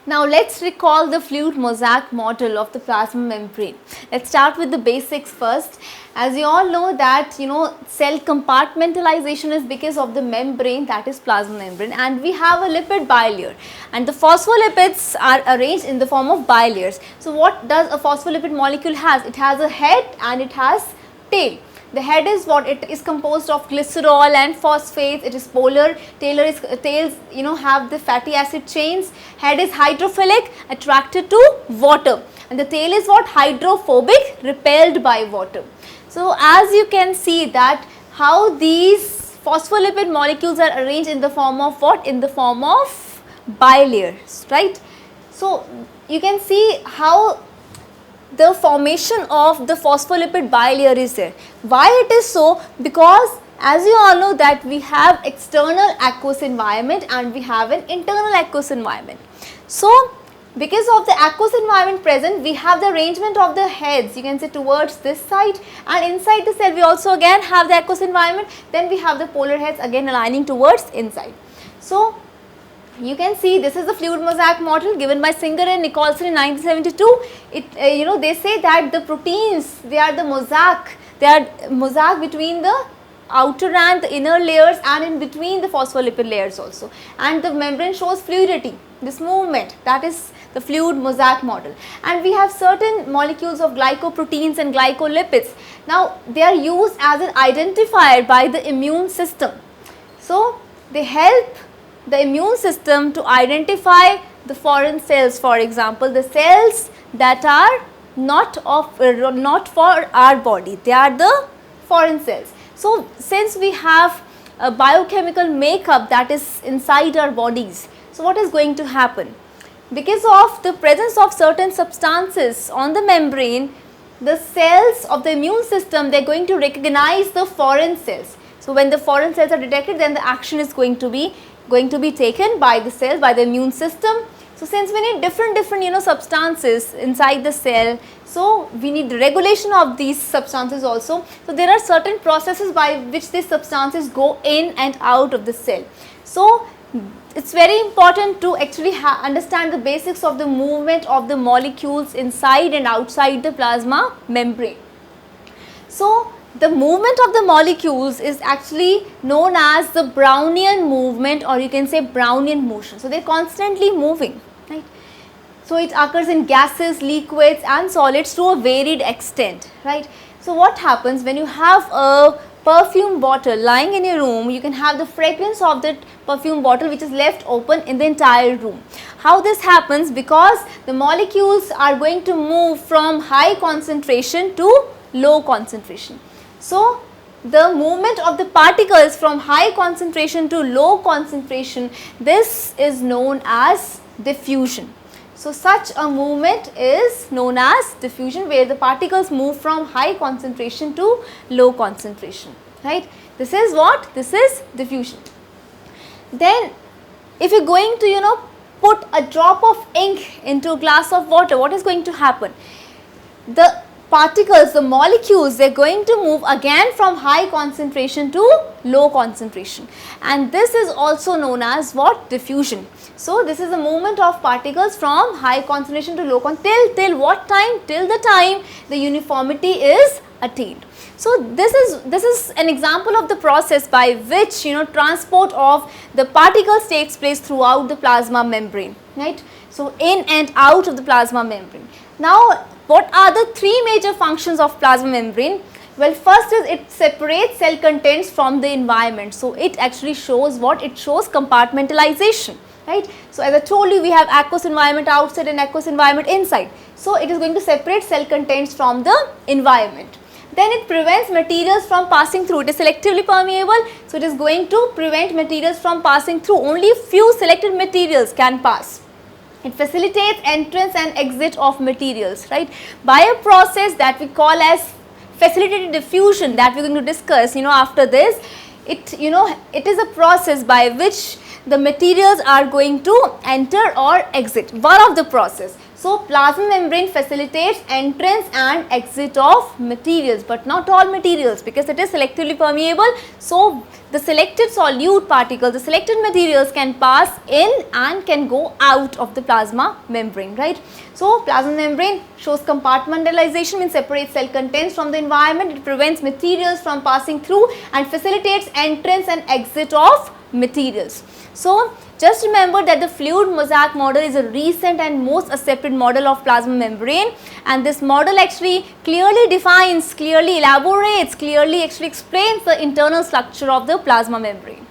Now let's recall the fluid mosaic model of the plasma membrane. Let's start with the basics first. As you all know that cell compartmentalization is because of the membrane, that is plasma membrane, and we have a lipid bilayer, and the phospholipids are arranged in the form of bilayers. So what does a phospholipid molecule has? It has a head and it has tail. The head is what? It is composed of glycerol and phosphates. It is polar. Tails have the fatty acid chains. Head is hydrophilic, attracted to water, and the tail is what? Hydrophobic, repelled by water. So as you can see that how these phospholipid molecules are arranged in the form of what? In the form of bilayers, right? So you can see how the formation of the phospholipid bilayer is there. Why it is so? Because as you all know that we have external aqueous environment and we have an internal aqueous environment. So because of the aqueous environment present, we have the arrangement of the heads, you can say, towards this side, and inside the cell we also again have the aqueous environment. Then we have the polar heads again aligning towards inside. So you can see this is the fluid mosaic model given by Singer and Nicholson in 1972. They say that the proteins, they are the mosaic, they are mosaic between the outer and the inner layers and in between the phospholipid layers also, and the membrane shows fluidity, this movement, that is the fluid mosaic model. And we have certain molecules of glycoproteins and glycolipids. Now they are used as an identifier by the immune system. So they help the immune system to identify the foreign cells, for example the cells that are not for our body, they are the foreign cells. So since we have a biochemical makeup that is inside our bodies, so what is going to happen? Because of the presence of certain substances on the membrane, the cells of the immune system, they are going to recognize the foreign cells. So when the foreign cells are detected, then the action is going to be taken by the cell, by the immune system. So since we need different substances inside the cell, so we need regulation of these substances also. So there are certain processes by which these substances go in and out of the cell. So it's very important to actually understand the basics of the movement of the molecules inside and outside the plasma membrane. So the movement of the molecules is actually known as the Brownian movement, or you can say Brownian motion. So they are constantly moving, right? So it occurs in gases, liquids and solids to a varied extent, right? So what happens when you have a perfume bottle lying in your room, you can have the fragrance of that perfume bottle which is left open in the entire room. How this happens? Because the molecules are going to move from high concentration to low concentration. So the movement of the particles from high concentration to low concentration, this is known as diffusion. So such a movement is known as diffusion, where the particles move from high concentration to low concentration, right? This is what? This is diffusion. Then if you are going to put a drop of ink into a glass of water, what is going to happen? The particles, the molecules, they are going to move again from high concentration to low concentration, and this is also known as what? Diffusion. So this is the movement of particles from high concentration to low concentration till what time? Till the time the uniformity is attained. So this is an example of the process by which transport of the particles takes place throughout the plasma membrane, right? So in and out of the plasma membrane. Now what are the three major functions of plasma membrane? Well, first is it separates cell contents from the environment. So it actually shows what? It shows compartmentalization, right? So as I told you, we have aqueous environment outside and aqueous environment inside. So it is going to separate cell contents from the environment. Then it prevents materials from passing through. It is selectively permeable, so it is going to prevent materials from passing through. Only few selected materials can pass. It facilitates entrance and exit of materials, right, by a process that we call as facilitated diffusion, that we are going to discuss after this. It is a process by which the materials are going to enter or exit, one of the process. So plasma membrane facilitates entrance and exit of materials, but not all materials, because it is selectively permeable. So the selected solute particles, the selected materials can pass in and can go out of the plasma membrane, right. So plasma membrane shows compartmentalization, means separates cell contents from the environment. It prevents materials from passing through and facilitates entrance and exit of materials. So just remember that the fluid mosaic model is a recent and most accepted model of plasma membrane, and this model actually clearly defines, clearly elaborates, clearly actually explains the internal structure of the plasma membrane.